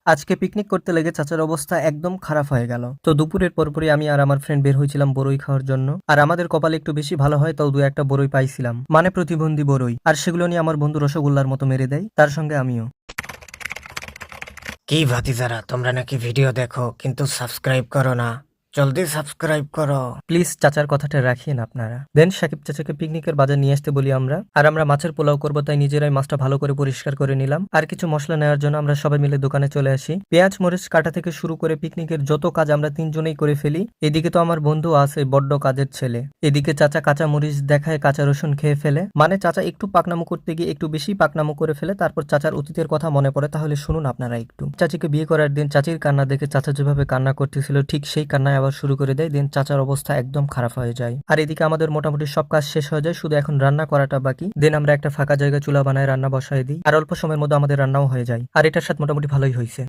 আজকে পিকনিক করতে লেগে চাচার অবস্থা একদম খারাপ হয়ে গেল। তো দুপুরের পরপরই আমি আর আমার ফ্রেন্ড বের হয়েছিলাম বরই খাওয়ার জন্য। আর আমাদের কপালে একটু বেশি ভালো হয়, তাও দু একটা বরই পাইছিলাম, মানে প্রতিবন্ধী বরই। আর সেগুলো নিয়ে আমার বন্ধু রসগোল্লার মতো মেরে দেয়, তার সঙ্গে আমিও। কি ভাতিজারা, তোমরা নাকি ভিডিও দেখো কিন্তু সাবস্ক্রাইব করো না? জলদি সাবস্ক্রাইব করো। প্লিজ চাচার কথাটা রাখিয়েন আপনারা। দেন সাকিব চাচাকে পিকনিকের বাজার নিয়ে আসতে বলি আমরা। আর আমরা মাছের পোলাও করবো, তাই নিজেরাই মাছটা ভালো করে পরিষ্কার করে নিলাম। আর কিছু মশলা নেওয়ার জন্য আমরা সবাই মিলে দোকানে চলে আসি। পেঁয়াজ মরিচ কাটা থেকে শুরু করে পিকনিকের যত কাজ আমরা তিনজনেই করে ফেলি। এদিকে তো আমার বন্ধু আছে বড্ড কাজের ছেলে। এদিকে চাচা কাঁচা মরিচ দেখায় কাঁচা রসুন খেয়ে ফেলে, মানে চাচা একটু পাকনামো করতে গিয়ে একটু বেশি পাকনামো করে ফেলে। তারপর চাচার অতীতের কথা মনে পড়ে, তাহলে শুনুন আপনারা একটু। চাচিকে বিয়ে করার দিন চাচির কান্না দেখে চাচা যেভাবে কান্না করতেছিল, ঠিক সেই কান্নায় আবার শুরু করে দেয়। দেন চাচার অবস্থা একদম খারাপ হয়ে যায়। আর এদিকে আমাদের মোটামুটি সব কাজ শেষ হয়ে যায়, শুধু এখন রান্না করাটা বাকি। দেন আমরা একটা ফাঁকা জায়গায় চুলা বানায় রান্না বসায় দিই, আর অল্প সময়ের মধ্যে আমাদের রান্নাও হয়ে যায়। আর এটার সাথে মোটামুটি ভালোই হয়েছে।